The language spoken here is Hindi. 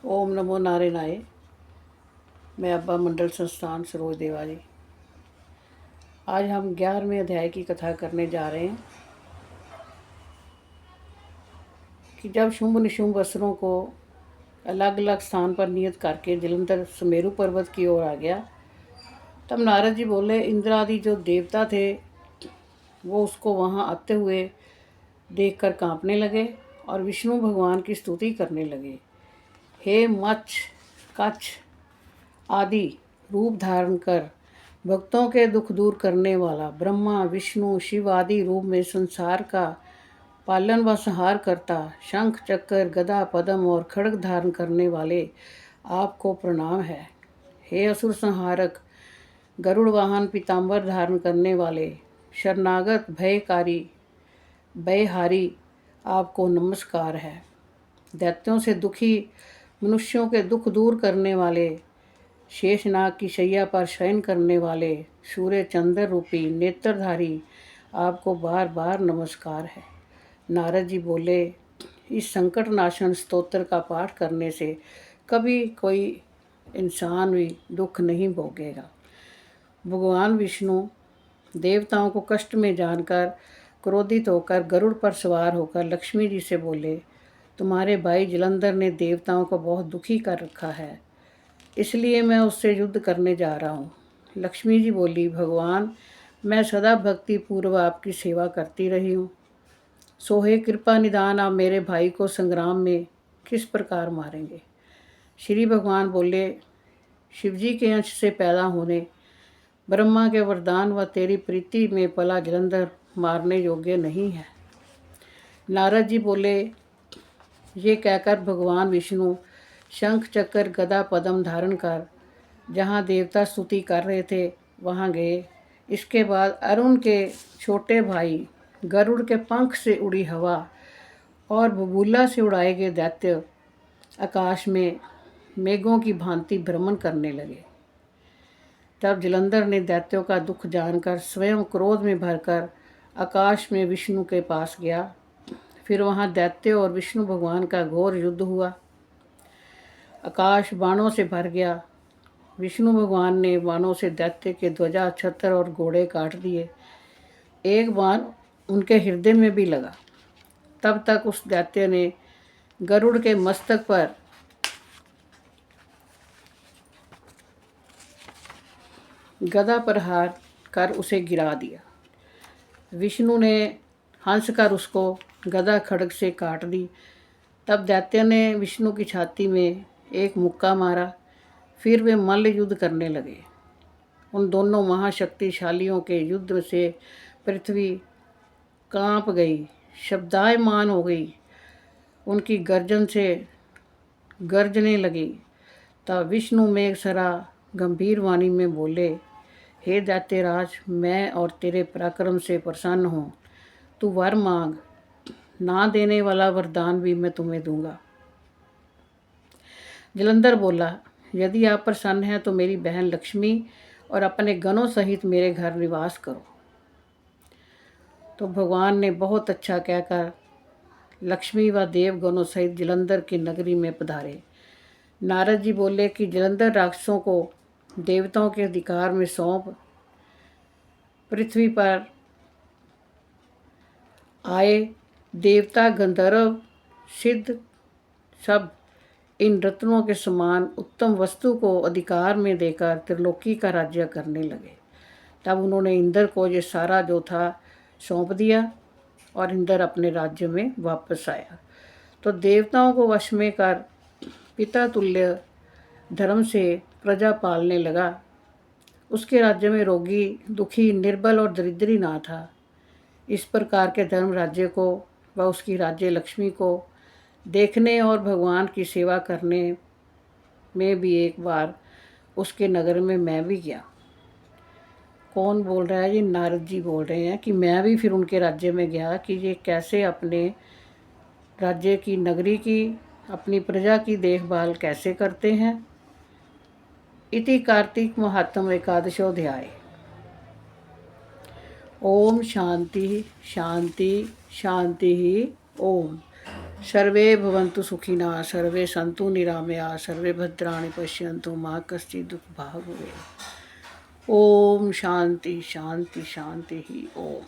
ओम नमो नारायणाय। मैं अब्बा मंडल संस्थान सरोज देवाजी। आज हम 11वें अध्याय की कथा करने जा रहे हैं कि जब शुंभ निशुंभ असुरों को अलग अलग स्थान पर नियत करके जलंधर सुमेरु पर्वत की ओर आ गया, तब नारद जी बोले, इंद्र आदि जो देवता थे वो उसको वहाँ आते हुए देखकर कांपने लगे और विष्णु भगवान की स्तुति करने लगे। हे मच्छ कच्छ आदि रूप धारण कर भक्तों के दुख दूर करने वाला ब्रह्मा विष्णु शिव आदि रूप में संसार का पालन व संहार करता शंख चक्र गदा पद्म और खड्ग धारण करने वाले आपको प्रणाम है। हे असुर संहारक गरुड़ वाहन पीताम्बर धारण करने वाले शरणागत भयकारी भयहारी आपको नमस्कार है। दैत्यों से दुखी मनुष्यों के दुख दूर करने वाले शेषनाग की शैया पर शयन करने वाले सूर्य चंद्र रूपी नेत्रधारी आपको बार बार नमस्कार है। नारद जी बोले, इस संकट नाशन स्तोत्र का पाठ करने से कभी कोई इंसान भी दुख नहीं भोगेगा। भगवान विष्णु देवताओं को कष्ट में जानकर क्रोधित होकर गरुड़ पर सवार होकर लक्ष्मी जी से बोले, तुम्हारे भाई जलंधर ने देवताओं को बहुत दुखी कर रखा है, इसलिए मैं उससे युद्ध करने जा रहा हूँ। लक्ष्मी जी बोली, भगवान मैं सदा भक्ति पूर्व आपकी सेवा करती रही हूँ, सो हे कृपा निदान आप मेरे भाई को संग्राम में किस प्रकार मारेंगे। श्री भगवान बोले, शिवजी के अंश से पैदा होने ब्रह्मा के वरदान व तेरी प्रीति में पला जलंधर मारने योग्य नहीं है। नारद जी बोले, ये कहकर भगवान विष्णु शंख चक्र गदा पद्म धारण कर जहाँ देवता स्तुति कर रहे थे वहाँ गए। इसके बाद अरुण के छोटे भाई गरुड़ के पंख से उड़ी हवा और बबूला से उड़ाए गए दैत्य आकाश में मेघों की भांति भ्रमण करने लगे। तब जलंधर ने दैत्यों का दुख जानकर स्वयं क्रोध में भरकर आकाश में विष्णु के पास गया। फिर वहाँ दैत्य और विष्णु भगवान का घोर युद्ध हुआ। आकाश बाणों से भर गया। विष्णु भगवान ने बाणों से दैत्य के ध्वजा छत्र और घोड़े काट दिए। एक बाण उनके हृदय में भी लगा। तब तक उस दैत्य ने गरुड़ के मस्तक पर गदा प्रहार कर उसे गिरा दिया। विष्णु ने हंस कर उसको गदा खड्ग से काट दी। तब दैत्य ने विष्णु की छाती में एक मुक्का मारा। फिर वे मल्ल युद्ध करने लगे। उन दोनों महाशक्तिशालियों के युद्ध से पृथ्वी कांप गई, शब्दायमान हो गई, उनकी गर्जन से गर्जने लगी। तब विष्णु मेघसरा गंभीर वाणी में बोले, हे दैत्यराज मैं और तेरे पराक्रम से प्रसन्न हूँ, तू वर मांग, ना देने वाला वरदान भी मैं तुम्हें दूंगा। जलंधर बोला, यदि आप प्रसन्न हैं तो मेरी बहन लक्ष्मी और अपने गणों सहित मेरे घर निवास करो। तो भगवान ने बहुत अच्छा कहकर लक्ष्मी व देवगणों सहित जलंधर की नगरी में पधारे। नारद जी बोले कि जलंधर राक्षसों को देवताओं के अधिकार में सौंप पृथ्वी पर आए। देवता गंधर्व सिद्ध सब इन रत्नों के समान उत्तम वस्तु को अधिकार में देकर त्रिलोकी का राज्य करने लगे। तब उन्होंने इंद्र को ये सारा जो था सौंप दिया और इंद्र अपने राज्य में वापस आया। तो देवताओं को वश में कर पिता तुल्य धर्म से प्रजा पालने लगा। उसके राज्य में रोगी दुखी निर्बल और दरिद्री ना था। इस प्रकार के धर्म राज्य को व उसकी राज्य लक्ष्मी को देखने और भगवान की सेवा करने में भी एक बार उसके नगर में मैं भी गया। कौन बोल रहा है? ये नारद जी बोल रहे हैं कि मैं भी फिर उनके राज्य में गया कि ये कैसे अपने राज्य की नगरी की अपनी प्रजा की देखभाल कैसे करते हैं। इति कार्तिक महात्म एकादशोध्याय। ओम शांति शांति शांति। ओम सर्वे भवन्तु सुखिनः, सर्वे सन्तु निरामयाः, सर्वे भद्राणि पश्यन्तु मा कश्चित् दुःखभाग् भवेत्। ओम शांति शांति शांति ही ओम।